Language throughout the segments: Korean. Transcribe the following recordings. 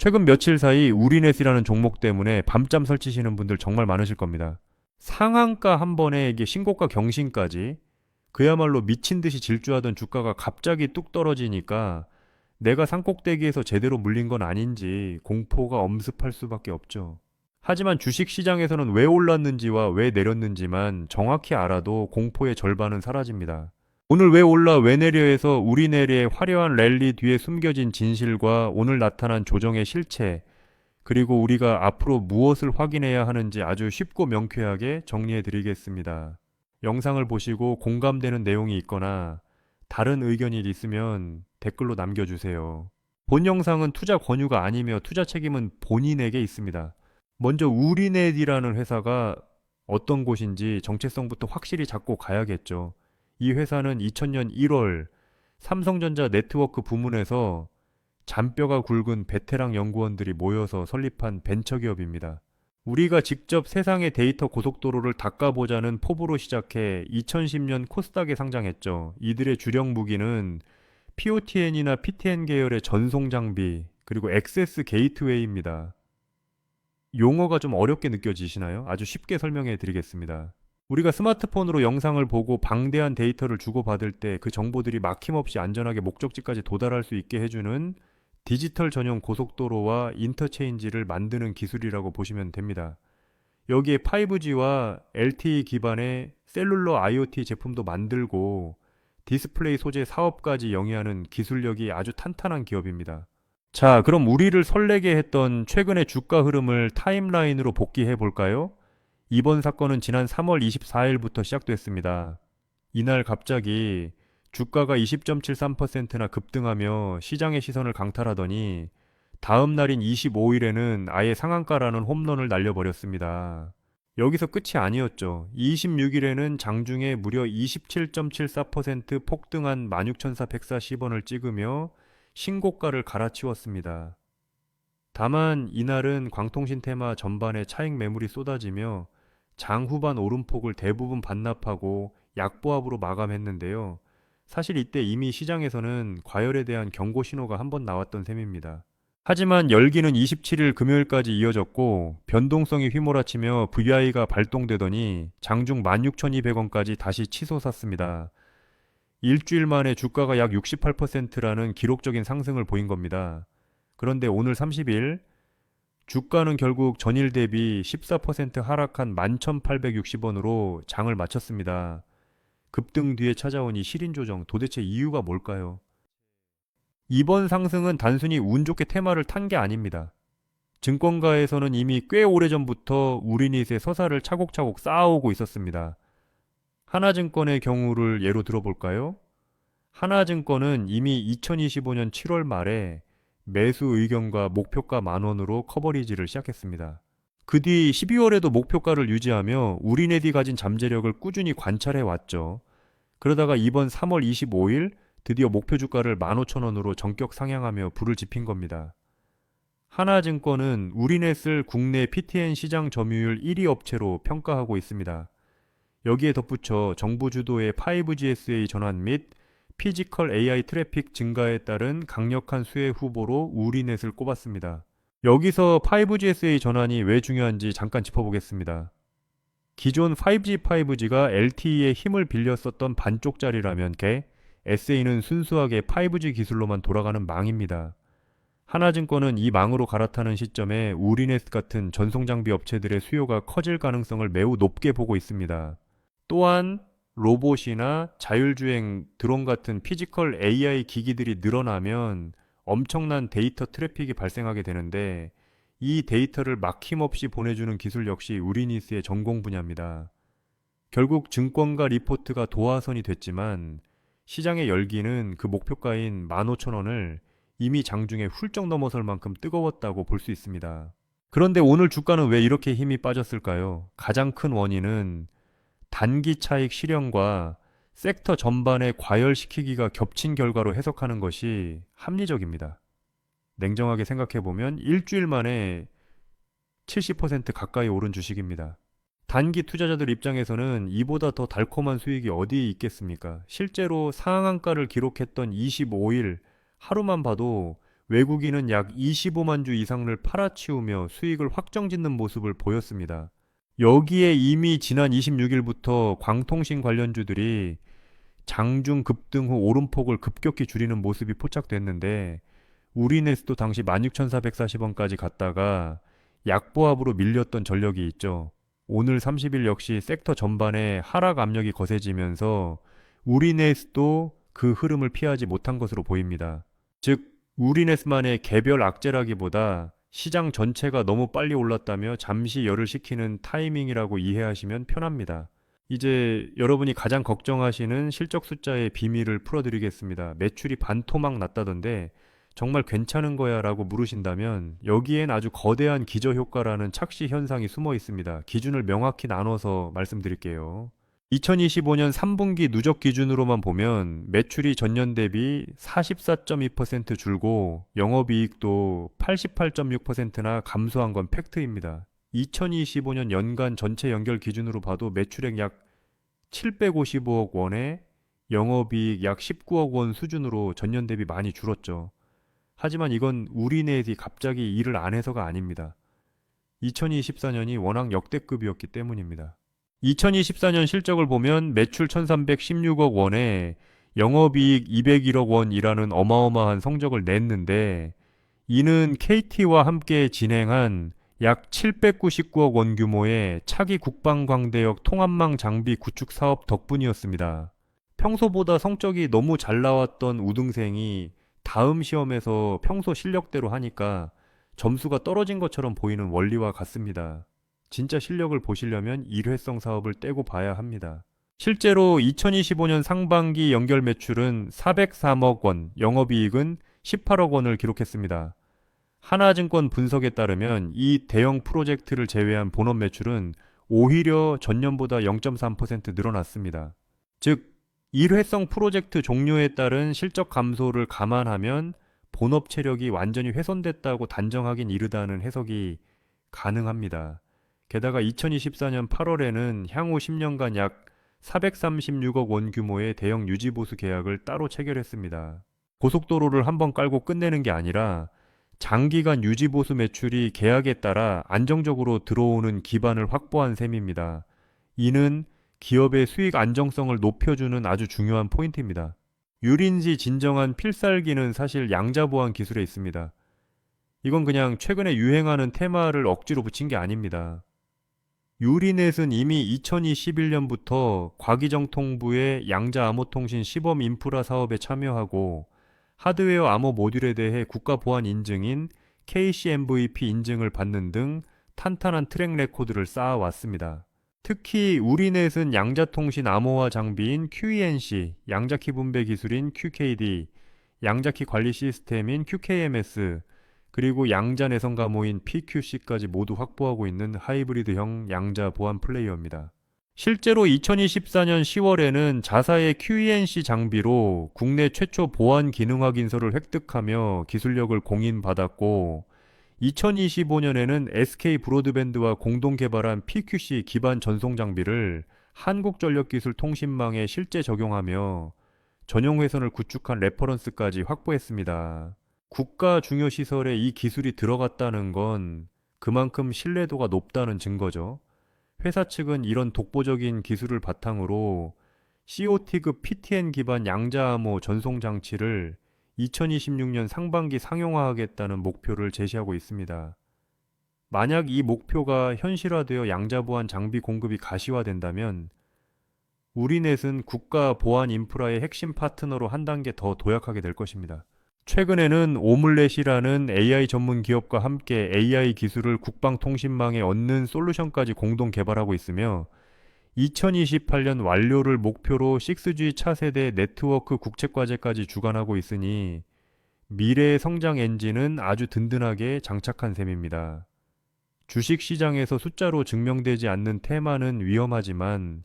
최근 며칠 사이 우리넷이라는 종목 때문에 밤잠 설치시는 분들 정말 많으실 겁니다. 상한가 한 번에 이게 신고가 경신까지 그야말로 미친 듯이 질주하던 주가가 갑자기 뚝 떨어지니까 내가 산꼭대기에서 제대로 물린 건 아닌지 공포가 엄습할 수밖에 없죠. 하지만 주식 시장에서는 왜 올랐는지와 왜 내렸는지만 정확히 알아도 공포의 절반은 사라집니다. 오늘 왜 올라 왜 내려에서 우리 내리의 화려한 랠리 뒤에 숨겨진 진실과 오늘 나타난 조정의 실체, 그리고 우리가 앞으로 무엇을 확인해야 하는지 아주 쉽고 명쾌하게 정리해 드리겠습니다. 영상을 보시고 공감되는 내용이 있거나 다른 의견이 있으면 댓글로 남겨주세요. 본 영상은 투자 권유가 아니며 투자 책임은 본인에게 있습니다. 먼저 우리넷이라는 회사가 어떤 곳인지 정체성부터 확실히 잡고 가야겠죠. 이 회사는 2000년 1월 삼성전자 네트워크 부문에서 잔뼈가 굵은 베테랑 연구원들이 모여서 설립한 벤처기업입니다. 우리가 직접 세상의 데이터 고속도로를 닦아보자는 포부로 시작해 2010년 코스닥에 상장했죠. 이들의 주력 무기는 POTN이나 PTN 계열의 전송 장비, 그리고 액세스 게이트웨이입니다. 용어가 좀 어렵게 느껴지시나요? 아주 쉽게 설명해 드리겠습니다. 우리가 스마트폰으로 영상을 보고 방대한 데이터를 주고받을 때 그 정보들이 막힘없이 안전하게 목적지까지 도달할 수 있게 해주는 디지털 전용 고속도로와 인터체인지를 만드는 기술이라고 보시면 됩니다. 여기에 5G와 LTE 기반의 셀룰러 IoT 제품도 만들고 디스플레이 소재 사업까지 영위하는 기술력이 아주 탄탄한 기업입니다. 자, 그럼 우리를 설레게 했던 최근의 주가 흐름을 타임라인으로 복귀해 볼까요? 이번 사건은 지난 3월 24일부터 시작됐습니다. 이날 갑자기 주가가 20.73%나 급등하며 시장의 시선을 강탈하더니 다음 날인 25일에는 아예 상한가라는 홈런을 날려버렸습니다. 여기서 끝이 아니었죠. 26일에는 장중에 무려 27.74% 폭등한 16,440원을 찍으며 신고가를 갈아치웠습니다. 다만 이날은 광통신 테마 전반에 차익 매물이 쏟아지며 장 후반 오름폭을 대부분 반납하고 약보합으로 마감했는데요. 사실 이때 이미 시장에서는 과열에 대한 경고 신호가 한 번 나왔던 셈입니다. 하지만 열기는 27일 금요일까지 이어졌고 변동성이 휘몰아치며 VI가 발동되더니 장중 16,200원까지 다시 치솟았습니다. 일주일 만에 주가가 약 68%라는 기록적인 상승을 보인 겁니다. 그런데 오늘 30일 주가는 결국 전일 대비 14% 하락한 11,860원으로 장을 마쳤습니다. 급등 뒤에 찾아온 이 시린 조정, 도대체 이유가 뭘까요? 이번 상승은 단순히 운 좋게 테마를 탄 게 아닙니다. 증권가에서는 이미 꽤 오래전부터 우리닛의 서사를 차곡차곡 쌓아오고 있었습니다. 하나증권의 경우를 예로 들어볼까요? 하나증권은 이미 2025년 7월 말에 매수 의견과 목표가 10,000원으로 커버리지를 시작했습니다. 그 뒤 12월에도 목표가를 유지하며 우리넷이 가진 잠재력을 꾸준히 관찰해 왔죠. 그러다가 이번 3월 25일 드디어 목표 주가를 15,000원으로 전격 상향하며 불을 지핀 겁니다. 하나증권은 우리넷을 국내 PTN 시장 점유율 1위 업체로 평가하고 있습니다. 여기에 덧붙여 정부 주도의 5GSA 전환 및 피지컬 AI 트래픽 증가에 따른 강력한 수혜 후보로 우리넷을 꼽았습니다. 여기서 5GSA 전환이 왜 중요한지 잠깐 짚어보겠습니다. 기존 5G가 LTE의 힘을 빌렸었던 반쪽짜리라면 SA는 순수하게 5G 기술로만 돌아가는 망입니다. 하나증권은 이 망으로 갈아타는 시점에 우리넷 같은 전송장비 업체들의 수요가 커질 가능성을 매우 높게 보고 있습니다. 또한 로봇이나 자율주행 드론 같은 피지컬 AI 기기들이 늘어나면 엄청난 데이터 트래픽이 발생하게 되는데 이 데이터를 막힘없이 보내주는 기술 역시 우리닛의 전공 분야입니다. 결국 증권가 리포트가 도화선이 됐지만 시장의 열기는 그 목표가인 15,000원을 이미 장중에 훌쩍 넘어설 만큼 뜨거웠다고 볼 수 있습니다. 그런데 오늘 주가는 왜 이렇게 힘이 빠졌을까요? 가장 큰 원인은 단기 차익 실현과 섹터 전반에 과열시키기가 겹친 결과로 해석하는 것이 합리적입니다. 냉정하게 생각해보면 일주일 만에 70% 가까이 오른 주식입니다. 단기 투자자들 입장에서는 이보다 더 달콤한 수익이 어디에 있겠습니까? 실제로 상한가를 기록했던 25일 하루만 봐도 외국인은 약 25만 주 이상을 팔아치우며 수익을 확정짓는 모습을 보였습니다. 여기에 이미 지난 26일부터 광통신 관련주들이 장중 급등 후 오름폭을 급격히 줄이는 모습이 포착됐는데 우리네스도 당시 16,440원까지 갔다가 약보합으로 밀렸던 전력이 있죠. 오늘 30일 역시 섹터 전반에 하락 압력이 거세지면서 우리네스도 그 흐름을 피하지 못한 것으로 보입니다. 즉 우리네스만의 개별 악재라기보다 시장 전체가 너무 빨리 올랐다며 잠시 열을 식히는 타이밍이라고 이해하시면 편합니다. 이제 여러분이 가장 걱정하시는 실적 숫자의 비밀을 풀어드리겠습니다. 매출이 반토막 났다던데 정말 괜찮은 거야 라고 물으신다면 여기엔 아주 거대한 기저효과라는 착시 현상이 숨어 있습니다. 기준을 명확히 나눠서 말씀드릴게요. 2025년 3분기 누적 기준으로만 보면 매출이 전년 대비 44.2% 줄고 영업이익도 88.6%나 감소한 건 팩트입니다. 2025년 연간 전체 연결 기준으로 봐도 매출액 약 755억 원에 영업이익 약 19억 원 수준으로 전년 대비 많이 줄었죠. 하지만 이건 우리네이 갑자기 일을 안 해서가 아닙니다. 2024년이 워낙 역대급이었기 때문입니다. 2024년 실적을 보면 매출 1316억 원에 영업이익 201억 원이라는 어마어마한 성적을 냈는데 이는 KT와 함께 진행한 약 799억 원 규모의 차기 국방광대역 통합망 장비 구축 사업 덕분이었습니다. 평소보다 성적이 너무 잘 나왔던 우등생이 다음 시험에서 평소 실력대로 하니까 점수가 떨어진 것처럼 보이는 원리와 같습니다. 진짜 실력을 보시려면 일회성 사업을 떼고 봐야 합니다. 실제로 2025년 상반기 연결 매출은 403억 원, 영업이익은 18억 원을 기록했습니다. 하나증권 분석에 따르면 이 대형 프로젝트를 제외한 본업 매출은 오히려 전년보다 0.3% 늘어났습니다. 즉, 일회성 프로젝트 종료에 따른 실적 감소를 감안하면 본업 체력이 완전히 훼손됐다고 단정하긴 이르다는 해석이 가능합니다. 게다가 2024년 8월에는 향후 10년간 약 436억 원 규모의 대형 유지보수 계약을 따로 체결했습니다. 고속도로를 한번 깔고 끝내는 게 아니라 장기간 유지보수 매출이 계약에 따라 안정적으로 들어오는 기반을 확보한 셈입니다. 이는 기업의 수익 안정성을 높여주는 아주 중요한 포인트입니다. 유린지 진정한 필살기는 사실 양자보안 기술에 있습니다. 이건 그냥 최근에 유행하는 테마를 억지로 붙인 게 아닙니다. 유리넷은 이미 2021년부터 과기정통부의 양자암호통신 시범 인프라 사업에 참여하고 하드웨어 암호 모듈에 대해 국가보안 인증인 KCMVP 인증을 받는 등 탄탄한 트랙 레코드를 쌓아왔습니다. 특히 우리넷은 양자통신 암호화 장비인 QENC, 양자키 분배 기술인 QKD, 양자키 관리 시스템인 QKMS, 그리고 양자 내성 감호인 PQC까지 모두 확보하고 있는 하이브리드형 양자 보안 플레이어입니다. 실제로 2024년 10월에는 자사의 QENC 장비로 국내 최초 보안 기능 확인서를 획득하며 기술력을 공인받았고 2025년에는 SK 브로드밴드와 공동 개발한 PQC 기반 전송 장비를 한국전력기술통신망에 실제 적용하며 전용 회선을 구축한 레퍼런스까지 확보했습니다. 국가 중요 시설에 이 기술이 들어갔다는 건 그만큼 신뢰도가 높다는 증거죠. 회사 측은 이런 독보적인 기술을 바탕으로 COT급 PTN 기반 양자암호 전송 장치를 2026년 상반기 상용화하겠다는 목표를 제시하고 있습니다. 만약 이 목표가 현실화되어 양자보안 장비 공급이 가시화된다면 우리넷은 국가 보안 인프라의 핵심 파트너로 한 단계 더 도약하게 될 것입니다. 최근에는 오믈렛이라는 AI 전문 기업과 함께 AI 기술을 국방통신망에 얻는 솔루션까지 공동 개발하고 있으며 2028년 완료를 목표로 6G 차세대 네트워크 국책과제까지 주관하고 있으니 미래의 성장 엔진은 아주 든든하게 장착한 셈입니다. 주식시장에서 숫자로 증명되지 않는 테마는 위험하지만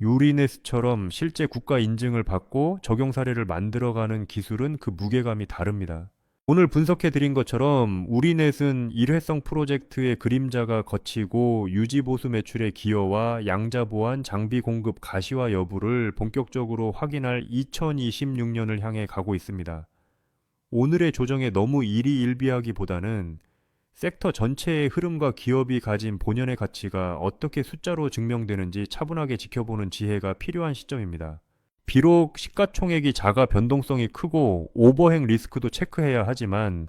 유리네스처럼 실제 국가 인증을 받고 적용 사례를 만들어가는 기술은 그 무게감이 다릅니다. 오늘 분석해드린 것처럼 우리넷은 일회성 프로젝트의 그림자가 걷히고 유지보수 매출의 기여와 양자보안 장비 공급 가시화 여부를 본격적으로 확인할 2026년을 향해 가고 있습니다. 오늘의 조정에 너무 일희일비하기보다는 섹터 전체의 흐름과 기업이 가진 본연의 가치가 어떻게 숫자로 증명되는지 차분하게 지켜보는 지혜가 필요한 시점입니다. 비록 시가총액이 작아 변동성이 크고 오버행 리스크도 체크해야 하지만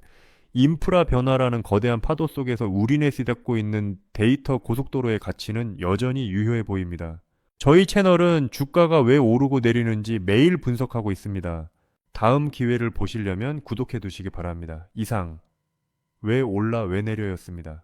인프라 변화라는 거대한 파도 속에서 우리넷이 닫고 있는 데이터 고속도로의 가치는 여전히 유효해 보입니다. 저희 채널은 주가가 왜 오르고 내리는지 매일 분석하고 있습니다. 다음 기회를 보시려면 구독해 두시기 바랍니다. 이상 왜 올라 왜 내려였습니다.